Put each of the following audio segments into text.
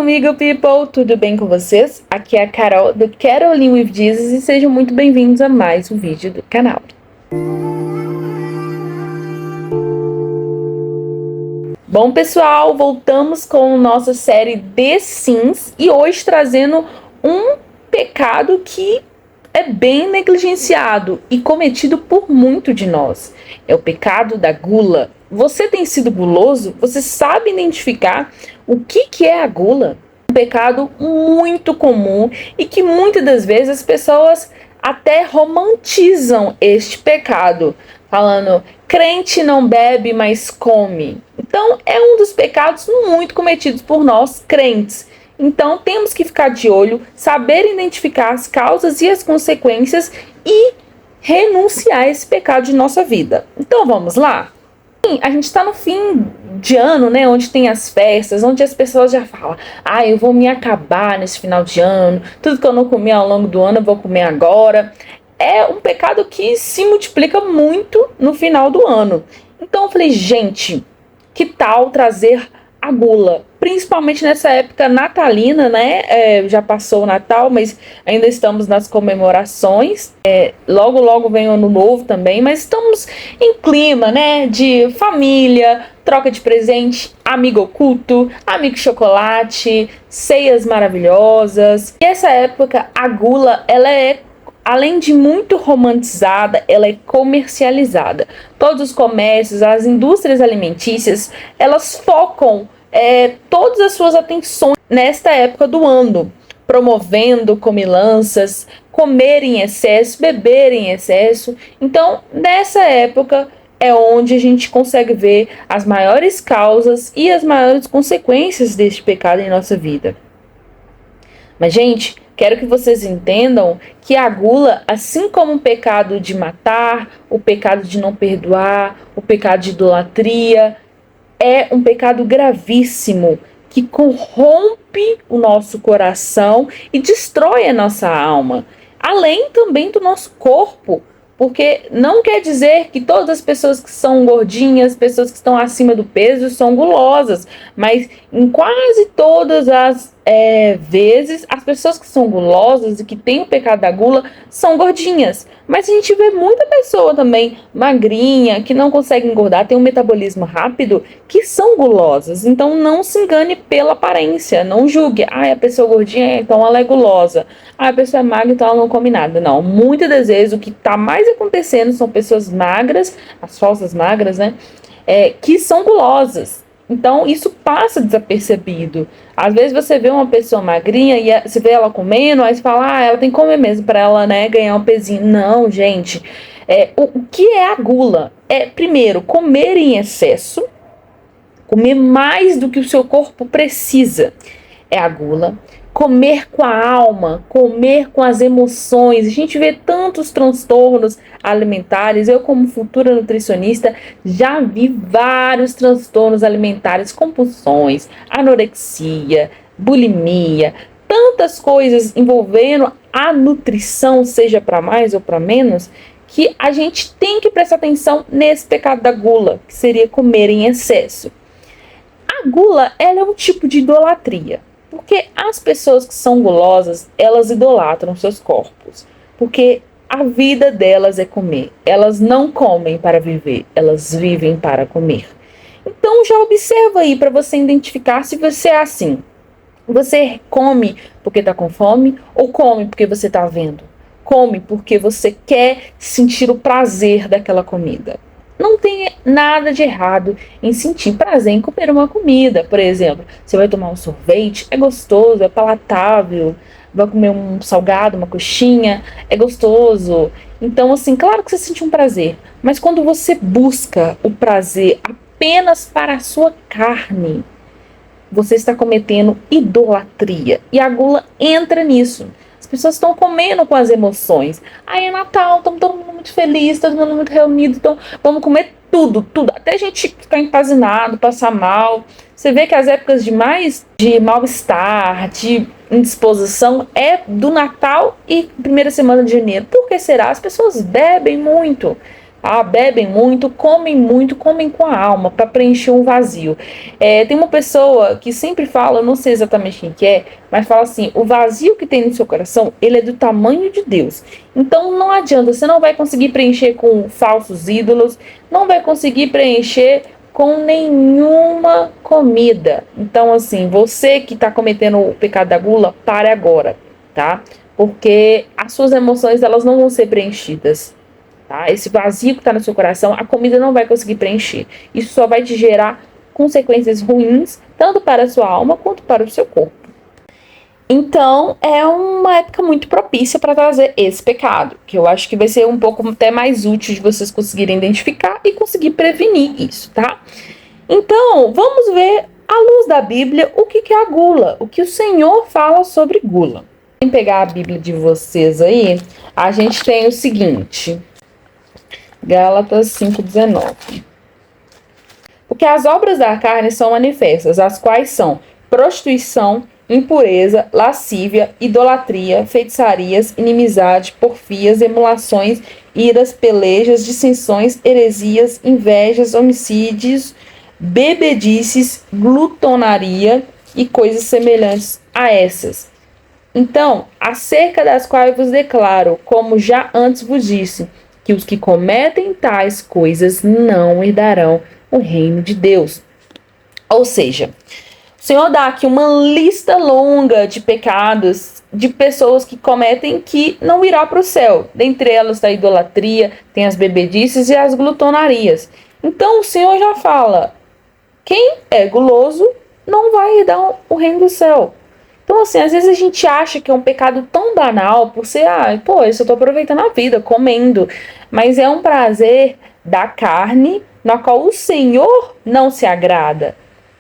comigo, people! Tudo bem com vocês? Aqui é a Carol do Caroline with Jesus e sejam muito bem-vindos a mais um vídeo do canal. Bom, pessoal, voltamos com nossa série The Sins e hoje trazendo um pecado que é bem negligenciado e cometido por muito de nós. É o pecado da gula. Você tem sido guloso? Você sabe identificar o que é a gula? Um pecado muito comum e que muitas das vezes as pessoas até romantizam este pecado, falando, crente não bebe, mas come. Então, é um dos pecados muito cometidos por nós crentes. Então, temos que ficar de olho, saber identificar as causas e as consequências e renunciar a esse pecado de nossa vida. Então, vamos lá? Sim, a gente está no fim de ano, né? Onde tem as festas, onde as pessoas já falam, eu vou me acabar nesse final de ano, tudo que eu não comi ao longo do ano eu vou comer agora. É um pecado que se multiplica muito no final do ano. Então, eu falei, gente, que tal trazer a gula, principalmente nessa época natalina, né? Já passou o Natal, mas ainda estamos nas comemorações. Logo vem o Ano Novo também, mas estamos em clima, né? De família, troca de presente, amigo oculto, amigo chocolate, ceias maravilhosas. E essa época, a gula, ela é, além de muito romantizada, ela é comercializada. Todos os comércios, as indústrias alimentícias, elas focam todas as suas atenções nesta época do ano, promovendo comilanças, comer em excesso, beber em excesso. Então, nessa época é onde a gente consegue ver as maiores causas e as maiores consequências deste pecado em nossa vida. Mas, gente, quero que vocês entendam que a gula, assim como o pecado de matar, o pecado de não perdoar, o pecado de idolatria, é um pecado gravíssimo que corrompe o nosso coração e destrói a nossa alma, além também do nosso corpo. Porque não quer dizer que todas as pessoas que são gordinhas, pessoas que estão acima do peso, são gulosas. Mas em quase todas as vezes, as pessoas que são gulosas e que têm o pecado da gula são gordinhas. Mas a gente vê muita pessoa também magrinha, que não consegue engordar, tem um metabolismo rápido, que são gulosas. Então não se engane pela aparência, não julgue. A pessoa gordinha, então ela é gulosa. A pessoa é magra, então ela não come nada. Não, muitas das vezes o que está mais acontecendo são pessoas magras, as falsas magras, né? Que são gulosas. Então isso passa desapercebido. Às vezes você vê uma pessoa magrinha e você vê ela comendo, aí você fala, ela tem que comer mesmo para ela, né, ganhar um pezinho. Não, gente. O que é a gula? Primeiro, comer em excesso, comer mais do que o seu corpo precisa. É a gula. Comer com a alma, comer com as emoções. A gente vê tantos transtornos alimentares. Eu, como futura nutricionista, já vi vários transtornos alimentares, compulsões, anorexia, bulimia, tantas coisas envolvendo a nutrição, seja para mais ou para menos, que a gente tem que prestar atenção nesse pecado da gula, que seria comer em excesso. A gula, ela é um tipo de idolatria. Porque as pessoas que são gulosas, elas idolatram seus corpos. Porque a vida delas é comer. Elas não comem para viver, elas vivem para comer. Então já observa aí para você identificar se você é assim. Você come porque está com fome ou come porque você está vendo? Come porque você quer sentir o prazer daquela comida. Não tem nada de errado em sentir prazer em comer uma comida. Por exemplo, você vai tomar um sorvete, é gostoso, é palatável. Vai comer um salgado, uma coxinha, é gostoso. Então, assim, claro que você sente um prazer. Mas quando você busca o prazer apenas para a sua carne, você está cometendo idolatria. E a gula entra nisso. As pessoas estão comendo com as emoções. É Natal, estamos todo mundo muito feliz, todo mundo muito reunido, então vamos comer tudo. Até a gente ficar empazinado, passar mal. Você vê que as épocas de mal-estar, de indisposição, é do Natal e primeira semana de janeiro. Por que será? As pessoas bebem muito. bebem muito, comem com a alma para preencher um vazio. Tem uma pessoa que sempre fala, eu não sei exatamente quem que é, mas fala assim, o vazio que tem no seu coração, ele é do tamanho de Deus. Então não adianta, você não vai conseguir preencher com falsos ídolos, não vai conseguir preencher com nenhuma comida. Então assim, você que está cometendo o pecado da gula, pare agora, tá? Porque as suas emoções, elas não vão ser preenchidas. Tá? Esse vazio que está no seu coração, a comida não vai conseguir preencher. Isso só vai te gerar consequências ruins, tanto para a sua alma quanto para o seu corpo. Então, é uma época muito propícia para trazer esse pecado, que eu acho que vai ser um pouco até mais útil de vocês conseguirem identificar e conseguir prevenir isso, tá? Então, vamos ver, à luz da Bíblia, o que é a gula, o que o Senhor fala sobre gula. Vem pegar a Bíblia de vocês aí, a gente tem o seguinte... Gálatas 5,19. Porque as obras da carne são manifestas, as quais são prostituição, impureza, lascívia, idolatria, feitiçarias, inimizade, porfias, emulações, iras, pelejas, dissensões, heresias, invejas, homicídios, bebedices, glutonaria e coisas semelhantes a essas. Então, acerca das quais vos declaro, como já antes vos disse, que os que cometem tais coisas não herdarão o reino de Deus. Ou seja, o Senhor dá aqui uma lista longa de pecados de pessoas que cometem que não irá para o céu. Dentre elas está a idolatria, tem as bebedices e as glutonarias. Então o Senhor já fala, quem é guloso não vai herdar o reino do céu. Então, assim, às vezes a gente acha que é um pecado tão banal por ser, isso eu tô aproveitando a vida, comendo. Mas é um prazer da carne na qual o Senhor não se agrada,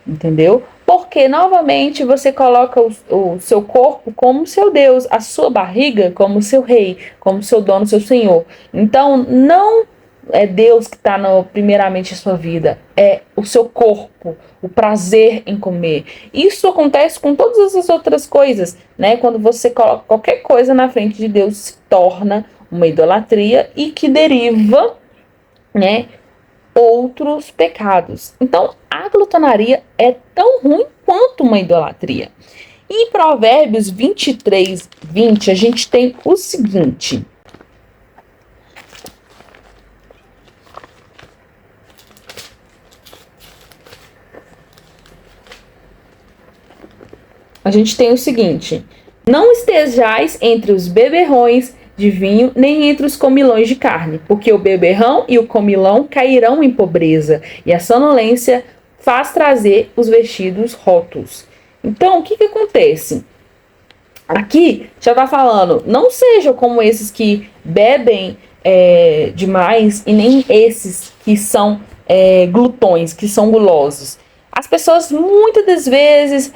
entendeu? Porque, novamente, você coloca o seu corpo como seu Deus, a sua barriga como seu rei, como seu dono, seu Senhor. Então, não é Deus que está primeiramente em sua vida, é o seu corpo, o prazer em comer. Isso acontece com todas essas outras coisas, né? Quando você coloca qualquer coisa na frente de Deus, se torna uma idolatria e que deriva, né, outros pecados. Então, a glutonaria é tão ruim quanto uma idolatria. E em Provérbios 23, 20, a gente tem o seguinte... A gente tem o seguinte: não estejais entre os beberrões de vinho, nem entre os comilões de carne, porque o beberrão e o comilão cairão em pobreza, e a sonolência faz trazer os vestidos rotos. Então, o que acontece? Aqui já está falando, não sejam como esses que bebem demais, e nem esses que são glutões, que são gulosos. As pessoas muitas das vezes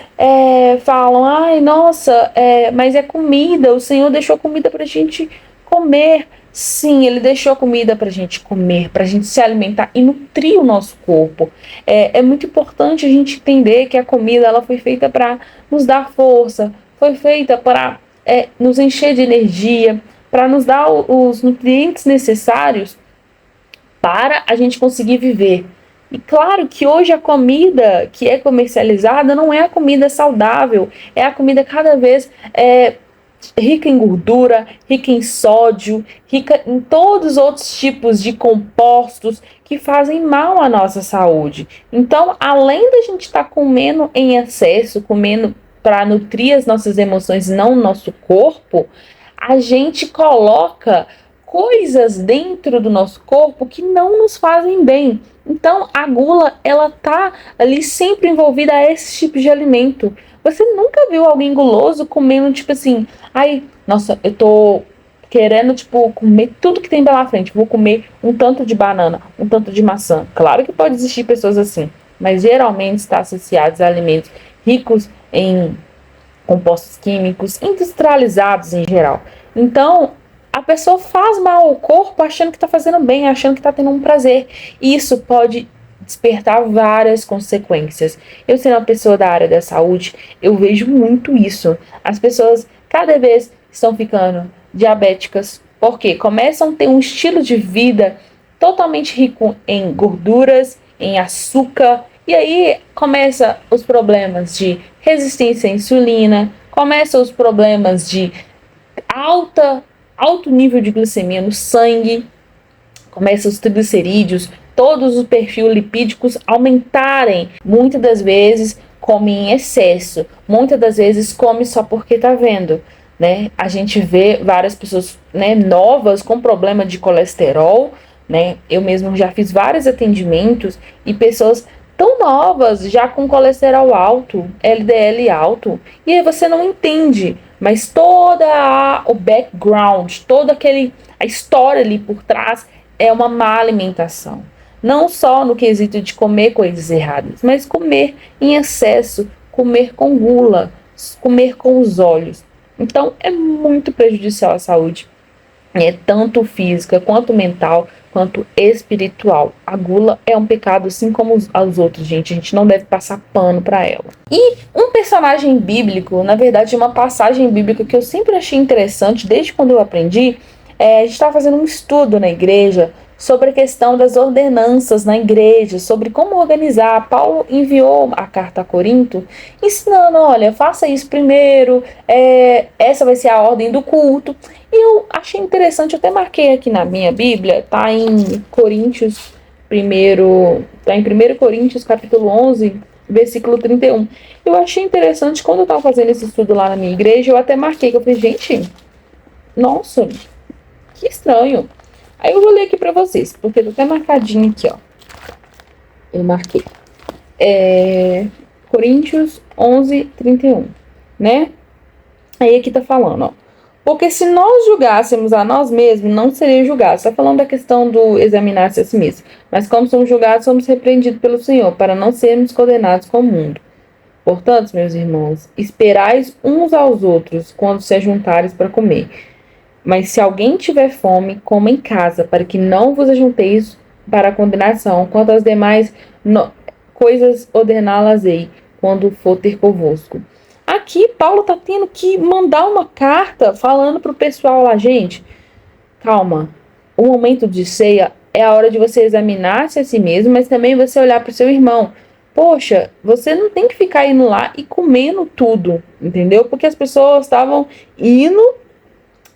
falam, nossa, mas é comida, o Senhor deixou comida pra gente comer. Sim, Ele deixou comida pra gente comer, pra gente se alimentar e nutrir o nosso corpo. É muito importante a gente entender que a comida ela foi feita para nos dar força, foi feita para nos encher de energia, para nos dar os nutrientes necessários para a gente conseguir viver. E claro que hoje a comida que é comercializada não é a comida saudável, é a comida cada vez rica em gordura, rica em sódio, rica em todos os outros tipos de compostos que fazem mal à nossa saúde. Então, além da gente estar comendo em excesso, comendo para nutrir as nossas emoções e não o nosso corpo, a gente coloca coisas dentro do nosso corpo que não nos fazem bem. Então, a gula, ela tá ali sempre envolvida a esse tipo de alimento. Você nunca viu alguém guloso comendo, tipo assim, nossa, eu tô querendo, tipo, comer tudo que tem pela frente. Vou comer um tanto de banana, um tanto de maçã. Claro que pode existir pessoas assim, mas geralmente está associados a alimentos ricos em compostos químicos, industrializados em geral. Então, a pessoa faz mal ao corpo achando que está fazendo bem, achando que está tendo um prazer. Isso pode despertar várias consequências. Eu sendo uma pessoa da área da saúde, eu vejo muito isso. As pessoas cada vez estão ficando diabéticas, porque começam a ter um estilo de vida totalmente rico em gorduras, em açúcar, e aí começa os problemas de resistência à insulina, começam os problemas de alto nível de glicemia no sangue, começam os triglicerídeos, todos os perfis lipídicos aumentarem. Muitas das vezes come em excesso, muitas das vezes come só porque tá vendo, né? A gente vê várias pessoas, né, novas com problema de colesterol, né? Eu mesmo já fiz vários atendimentos e pessoas tão novas, já com colesterol alto, LDL alto, e aí você não entende, mas o background, a história ali por trás é uma má alimentação. Não só no quesito de comer coisas erradas, mas comer em excesso, comer com gula, comer com os olhos. Então é muito prejudicial à saúde, tanto física, quanto mental, quanto espiritual. A gula é um pecado assim como os outros, gente. A gente não deve passar pano para ela. E um personagem bíblico, na verdade uma passagem bíblica que eu sempre achei interessante, desde quando eu aprendi, a gente estava fazendo um estudo na igreja sobre a questão das ordenanças na igreja, sobre como organizar. Paulo enviou a carta a Corinto, ensinando, olha, faça isso primeiro, essa vai ser a ordem do culto. E eu achei interessante, eu até marquei aqui na minha Bíblia, tá em Coríntios, tá em 1 Coríntios, capítulo 11, versículo 31. Eu achei interessante, quando eu estava fazendo esse estudo lá na minha igreja, eu até marquei, que eu falei, gente, nossa, que estranho. Aí eu vou ler aqui pra vocês, porque tá até marcadinho aqui, ó. Eu marquei. Coríntios 11, 31, né? Aí aqui tá falando, ó. Porque se nós julgássemos a nós mesmos, não seria julgados. Tá falando da questão do examinar-se a si mesmo. Mas como somos julgados, somos repreendidos pelo Senhor, para não sermos condenados com o mundo. Portanto, meus irmãos, esperais uns aos outros quando se ajuntares para comer. Mas se alguém tiver fome, coma em casa, para que não vos ajunteis para a condenação. Quanto às demais coisas, ordená-las-ei, quando for ter convosco. Aqui, Paulo está tendo que mandar uma carta falando para o pessoal lá, gente, calma, o momento de ceia é a hora de você examinar-se a si mesmo, mas também você olhar para o seu irmão. Poxa, você não tem que ficar indo lá e comendo tudo, entendeu? Porque as pessoas estavam indo,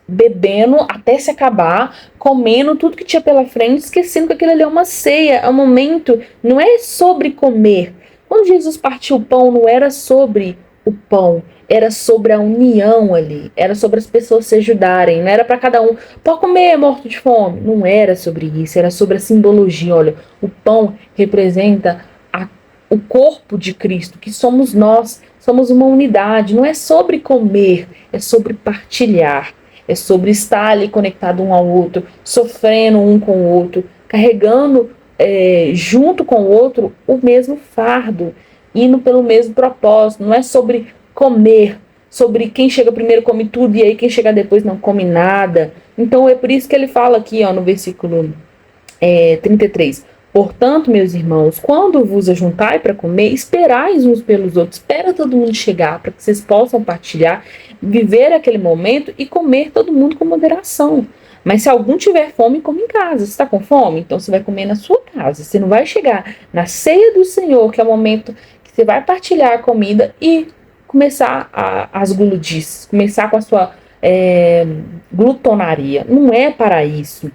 bebendo até se acabar, comendo tudo que tinha pela frente, esquecendo que aquilo ali é uma ceia, é um momento, não é sobre comer. Quando Jesus partiu o pão, não era sobre o pão, era sobre a união ali, era sobre as pessoas se ajudarem, não era para cada um, pode comer morto de fome, não era sobre isso, era sobre a simbologia. Olha, o pão representa o corpo de Cristo, que somos nós, somos uma unidade, não é sobre comer, é sobre partilhar. É sobre estar ali conectado um ao outro, sofrendo um com o outro, carregando junto com o outro o mesmo fardo, indo pelo mesmo propósito. Não é sobre comer, sobre quem chega primeiro come tudo e aí quem chega depois não come nada. Então é por isso que ele fala aqui, ó, no versículo 33. Portanto, meus irmãos, quando vos ajuntai para comer, esperais uns pelos outros, espera todo mundo chegar para que vocês possam partilhar, viver aquele momento e comer todo mundo com moderação. Mas se algum tiver fome, come em casa. Você está com fome? Então você vai comer na sua casa. Você não vai chegar na ceia do Senhor, que é o momento que você vai partilhar a comida e começar as guludices, começar com a sua glutonaria. Não é para isso.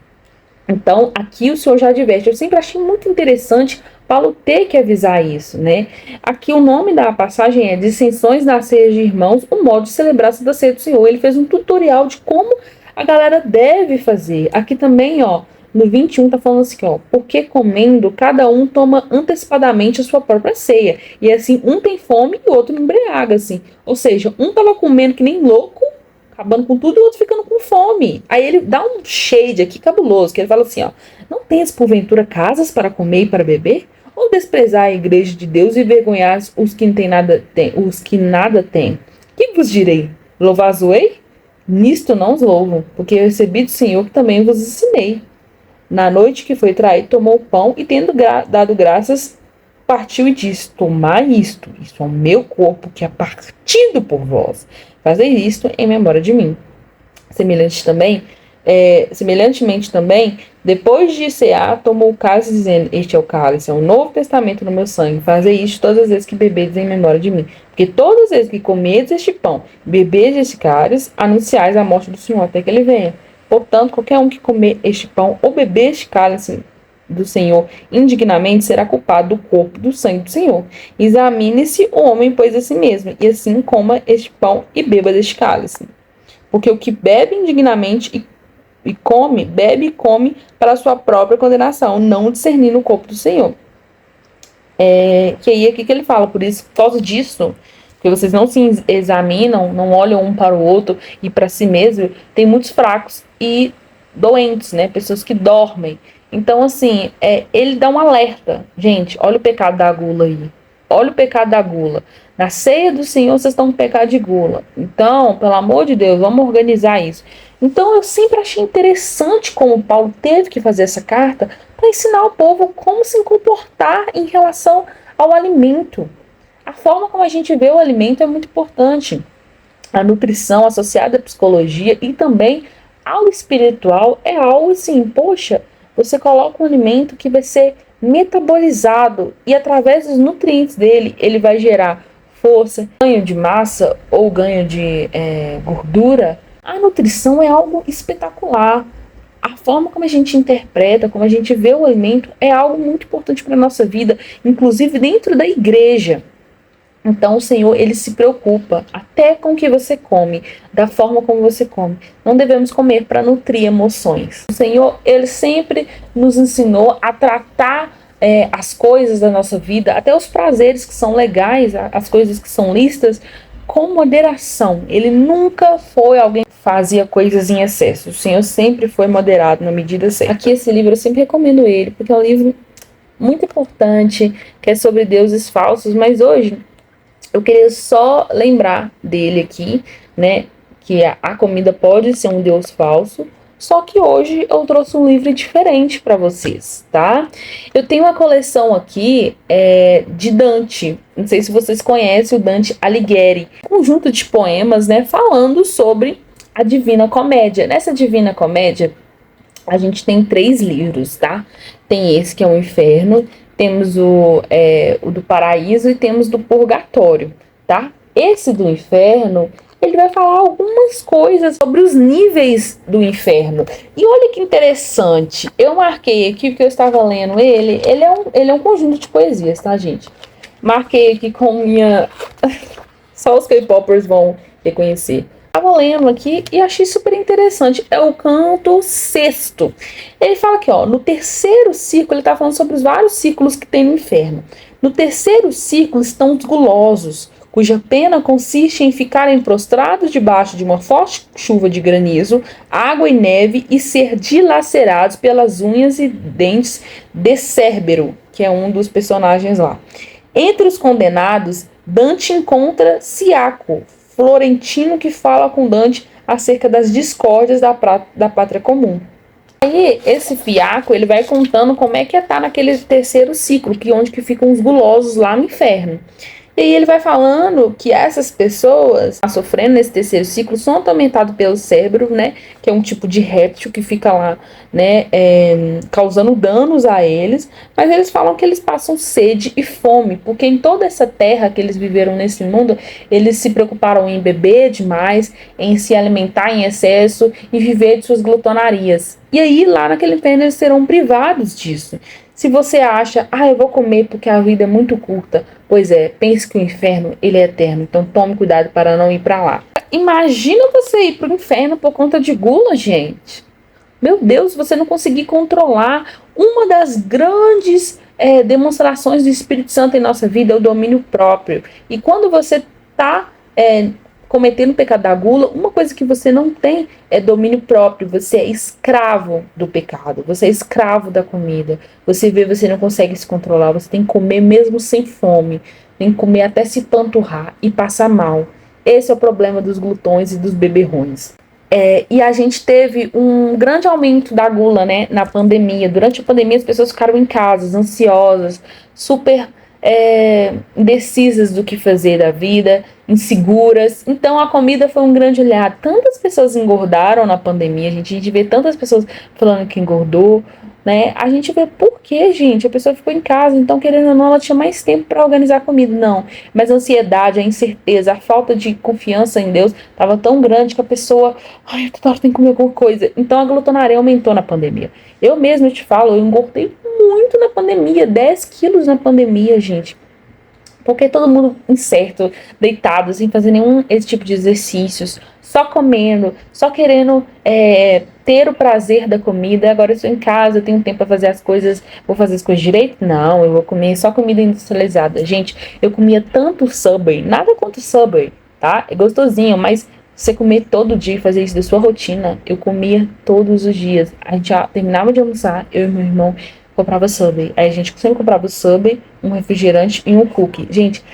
Então, aqui o Senhor já adverte. Eu sempre achei muito interessante Paulo ter que avisar isso, né? Aqui o nome da passagem é Dissensões na Ceia de Irmãos, o modo de celebrar-se da ceia do Senhor. Ele fez um tutorial de como a galera deve fazer. Aqui também, ó, no 21 tá falando assim, ó, porque comendo, cada um toma antecipadamente a sua própria ceia. E assim, um tem fome e o outro embriaga, assim. Ou seja, um tava comendo que nem louco, acabando com tudo, e o outro ficando com fome. Aí ele dá um shade aqui cabuloso, que ele fala assim, ó, não tens porventura casas para comer e para beber? Ou desprezar a igreja de Deus e envergonhar os que nada têm? Que vos direi? Louvá-os-ei? Nisto não os louvo, porque eu recebi do Senhor que também vos ensinei. Na noite que foi traído, tomou o pão e, tendo dado graças, partiu e disse, tomai isto é o meu corpo que é partido por vós. Fazei isto em memória de mim. Semelhante também, Semelhantemente também, depois de cear, tomou o cálice, dizendo: Este é o cálice, é um novo testamento no meu sangue. Fazei isto todas as vezes que bebedes em memória de mim. Porque todas as vezes que comedes este pão, bebedes este cálice, anunciais a morte do Senhor até que ele venha. Portanto, qualquer um que comer este pão ou beber este cálice do Senhor indignamente será culpado do corpo do sangue do Senhor. Examine-se o homem, pois, a si mesmo, e assim coma este pão e beba deste cálice. Porque o que bebe indignamente bebe e come para a sua própria condenação, não discernindo o corpo do Senhor. Que aí aqui que ele fala, por isso, por causa disso, que vocês não se examinam, não olham um para o outro e para si mesmo, tem muitos fracos e doentes, né? Pessoas que dormem. Então, assim, ele dá um alerta. Gente, olha o pecado da gula aí. Olha o pecado da gula. Na ceia do Senhor, vocês estão com pecado de gula. Então, pelo amor de Deus, vamos organizar isso. Então, eu sempre achei interessante como Paulo teve que fazer essa carta para ensinar o povo como se comportar em relação ao alimento. A forma como a gente vê o alimento é muito importante. A nutrição associada à psicologia e também ao espiritual é algo assim, poxa, você coloca um alimento que vai ser metabolizado e através dos nutrientes dele, ele vai gerar força, ganho de massa ou ganho de gordura. A nutrição é algo espetacular. A forma como a gente interpreta, como a gente vê o alimento é algo muito importante para a nossa vida, inclusive dentro da igreja. Então o Senhor, ele se preocupa até com o que você come, da forma como você come. Não devemos comer para nutrir emoções. O Senhor, ele sempre nos ensinou a tratar as coisas da nossa vida, até os prazeres que são legais, as coisas que são lícitas, com moderação. Ele nunca foi alguém que fazia coisas em excesso. O Senhor sempre foi moderado na medida certa. Aqui esse livro eu sempre recomendo ele, porque é um livro muito importante, que é sobre deuses falsos, mas hoje eu queria só lembrar dele aqui, né, que a comida pode ser um deus falso, só que hoje eu trouxe um livro diferente para vocês, tá? Eu tenho uma coleção aqui de Dante, não sei se vocês conhecem o Dante Alighieri, um conjunto de poemas, né, falando sobre a Divina Comédia. Nessa Divina Comédia, a gente tem 3 livros, tá? Tem esse que é o Inferno, temos o do Paraíso e temos do Purgatório, tá? Esse do Inferno, ele vai falar algumas coisas sobre os níveis do inferno. E olha que interessante, eu marquei aqui porque eu estava lendo ele é um conjunto de poesias, tá, gente? Marquei aqui com minha... Só os K-popers vão reconhecer. Estava lendo aqui e achei super interessante. É o canto sexto. Ele fala aqui, ó, no terceiro círculo, ele está falando sobre os vários círculos que tem no inferno. No terceiro círculo estão os gulosos, cuja pena consiste em ficarem prostrados debaixo de uma forte chuva de granizo, água e neve e ser dilacerados pelas unhas e dentes de Cérbero, que é um dos personagens lá. Entre os condenados, Dante encontra Ciaco, florentino que fala com Dante acerca das discórdias da pátria comum. Aí esse Fiaco, ele vai contando como é que tá naquele terceiro ciclo, onde que ficam os gulosos lá no inferno. E aí ele vai falando que essas pessoas sofrendo nesse terceiro ciclo são atormentadas pelo Cérbero, né, que é um tipo de réptil que fica lá, né, causando danos a eles, mas eles falam que eles passam sede e fome, porque em toda essa terra que eles viveram nesse mundo, eles se preocuparam em beber demais, em se alimentar em excesso e viver de suas glutonarias. E aí lá naquele inferno eles serão privados disso. Se você acha, eu vou comer porque a vida é muito curta, pois pense que o inferno, ele é eterno, então tome cuidado para não ir para lá. Imagina você ir para o inferno por conta de gula, gente. Meu Deus, você não conseguir controlar. Uma das grandes demonstrações do Espírito Santo em nossa vida é o domínio próprio. E quando você está cometendo o pecado da gula, uma coisa que você não tem é domínio próprio. Você é escravo do pecado, você é escravo da comida. Você não consegue se controlar, você tem que comer mesmo sem fome, tem que comer até se panturrar e passar mal. Esse é o problema dos glutões e dos beberrões. E a gente teve um grande aumento da gula, né, na pandemia. Durante a pandemia as pessoas ficaram em casa, ansiosas, super indecisas do que fazer da vida, inseguras. Então a comida foi um grande aliado. Tantas pessoas engordaram na pandemia, a gente vê tantas pessoas falando que engordou, né? A gente vê por quê, gente? A pessoa ficou em casa, então querendo ou não, ela tinha mais tempo para organizar a comida. Não, mas a ansiedade, a incerteza, a falta de confiança em Deus estava tão grande que a pessoa, ai, toda hora tem que comer alguma coisa. Então a glutonaria aumentou na pandemia. Eu mesma te falo, eu engordei muito na pandemia, 10 quilos na pandemia, gente. Porque todo mundo incerto, deitado, sem fazer nenhum esse tipo de exercícios, só comendo, só querendo ter o prazer da comida. Agora eu estou em casa, eu tenho tempo para fazer as coisas, vou fazer as coisas direito? Não, eu vou comer só comida industrializada. Gente, eu comia tanto Subway, nada contra o Subway, tá? É gostosinho, mas você comer todo dia e fazer isso da sua rotina, eu comia todos os dias. A gente já terminava de almoçar, eu e meu irmão comprava Subway. Aí a gente sempre comprava o Subway, um refrigerante e um cookie. Gente,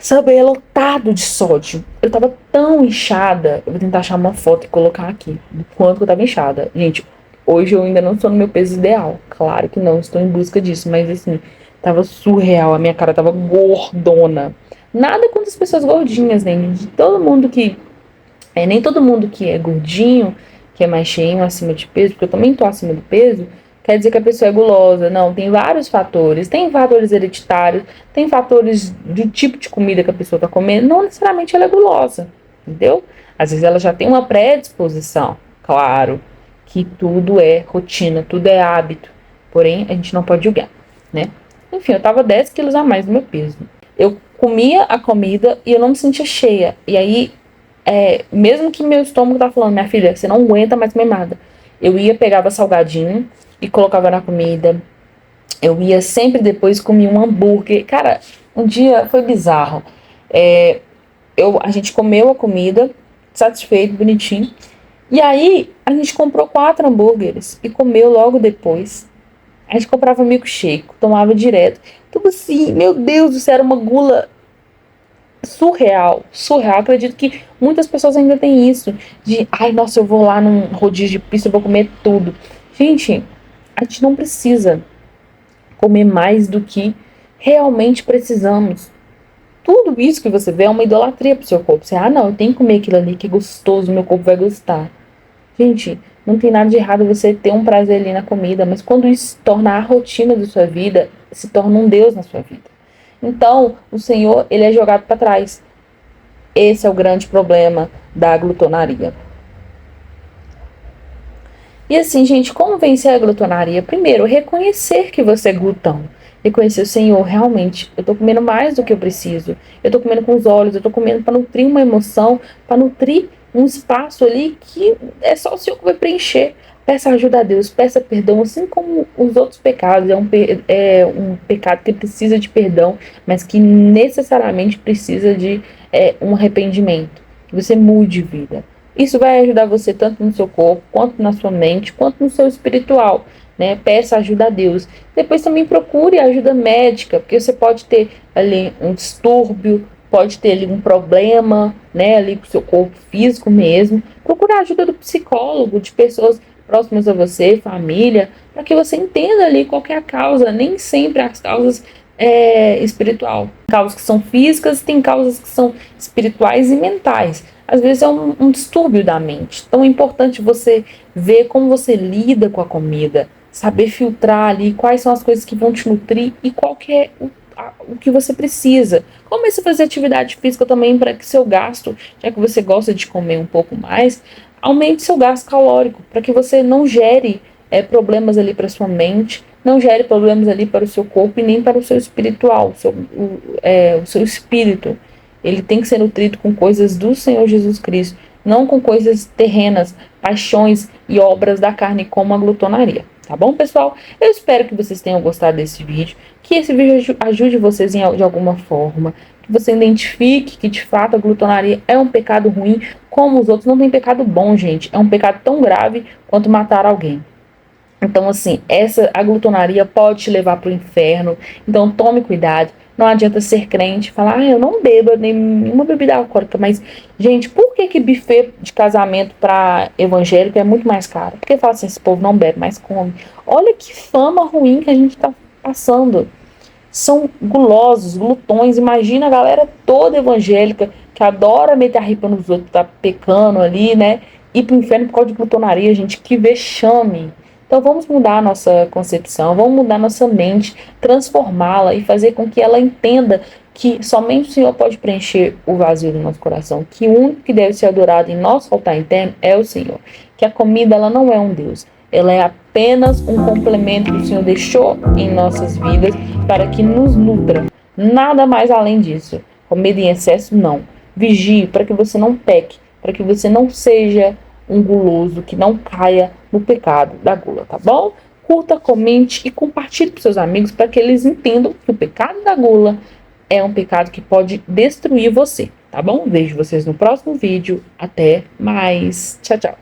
Subway é lotado de sódio. Eu tava tão inchada. Eu vou tentar achar uma foto e colocar aqui do quanto que eu tava inchada. Gente, hoje eu ainda não estou no meu peso ideal. Claro que não, estou em busca disso. Mas assim, tava surreal. A minha cara tava gordona. Nada contra as pessoas gordinhas, né? Todo mundo que nem todo mundo que é gordinho, que é mais cheinho, acima de peso, porque eu também tô acima do peso, quer dizer que a pessoa é gulosa. Não, tem vários fatores. Tem fatores hereditários, tem fatores do tipo de comida que a pessoa tá comendo. Não necessariamente ela é gulosa, entendeu? Às vezes ela já tem uma predisposição. Claro que tudo é rotina, tudo é hábito. Porém, a gente não pode julgar, né? Enfim, eu tava 10 quilos a mais no meu peso. Eu comia a comida e eu não me sentia cheia. E aí mesmo que meu estômago tá falando, minha filha, você não aguenta mais comer nada. Eu ia, pegava salgadinho e colocava na comida. Eu ia sempre depois comer um hambúrguer. Cara, um dia foi bizarro. A gente comeu a comida, satisfeito, bonitinho. E aí, a gente comprou 4 hambúrgueres e comeu logo depois. A gente comprava milkshake, tomava direto. Tudo assim, meu Deus do céu, era uma gula surreal, surreal. Acredito que muitas pessoas ainda têm isso de, ai, nossa, eu vou lá num rodízio de pizza, eu vou comer tudo. Gente, a gente não precisa comer mais do que realmente precisamos. Tudo isso que você vê é uma idolatria pro seu corpo. Você, não, eu tenho que comer aquilo ali que é gostoso, meu corpo vai gostar. Gente, não tem nada de errado você ter um prazer ali na comida, mas quando isso se torna a rotina da sua vida, se torna um Deus na sua vida. Então, o Senhor, ele é jogado para trás. Esse é o grande problema da glutonaria. E assim, gente, como vencer a glutonaria? Primeiro, reconhecer que você é glutão. Reconhecer o Senhor, realmente, eu tô comendo mais do que eu preciso. Eu tô comendo com os olhos, eu tô comendo para nutrir uma emoção, para nutrir um espaço ali que é só o Senhor que vai preencher. Peça ajuda a Deus, peça perdão, assim como os outros pecados. É um pecado que precisa de perdão, mas que necessariamente precisa de um arrependimento. Que você mude vida. Isso vai ajudar você tanto no seu corpo, quanto na sua mente, quanto no seu espiritual, né? Peça ajuda a Deus. Depois também procure ajuda médica, porque você pode ter ali um distúrbio, pode ter ali um problema, né? Ali com o seu corpo físico mesmo. Procure a ajuda do psicólogo, de pessoas próximas a você, família, para que você entenda ali qual é a causa. Nem sempre as causas espiritual. Causas que são físicas, tem causas que são espirituais e mentais. Às vezes é um distúrbio da mente. Então é importante você ver como você lida com a comida, saber filtrar ali quais são as coisas que vão te nutrir e qual que é o que você precisa. Comece a fazer atividade física também para que seu gasto, já que você gosta de comer um pouco mais, aumente seu gasto calórico, para que você não gere problemas ali para sua mente, não gere problemas ali para o seu corpo e nem para o seu espiritual, o seu espírito. Ele tem que ser nutrido com coisas do Senhor Jesus Cristo, não com coisas terrenas, paixões e obras da carne como a glutonaria. Tá bom, pessoal? Eu espero que vocês tenham gostado desse vídeo, que esse vídeo ajude vocês de alguma forma, que você identifique que de fato a glutonaria é um pecado ruim, como os outros. Não tem pecado bom, gente. É um pecado tão grave quanto matar alguém. Então, assim, a glutonaria pode te levar para o inferno. Então, tome cuidado. Não adianta ser crente e falar, eu não bebo nenhuma bebida alcoólica. Mas, gente, por que buffet de casamento para evangélico é muito mais caro? Porque fala assim, esse povo não bebe, mas come. Olha que fama ruim que a gente está passando. são gulosos, glutões. Imagina a galera toda evangélica que adora meter a ripa nos outros, tá pecando ali, né? Ir pro inferno por causa de glutonaria, gente, que vexame. Então vamos mudar a nossa concepção, vamos mudar a nossa mente, transformá-la e fazer com que ela entenda que somente o Senhor pode preencher o vazio do nosso coração, que o único que deve ser adorado em nosso altar interno é o Senhor, que a comida ela não é um Deus, ela é apenas um complemento que o Senhor deixou em nossas vidas para que nos nutra, nada mais além disso. Comida em excesso, não. Vigie para que você não peque, para que você não seja um guloso, que não caia no pecado da gula, tá bom? Curta, comente e compartilhe com seus amigos para que eles entendam que o pecado da gula é um pecado que pode destruir você, tá bom? Vejo vocês no próximo vídeo. Até mais. Tchau, tchau.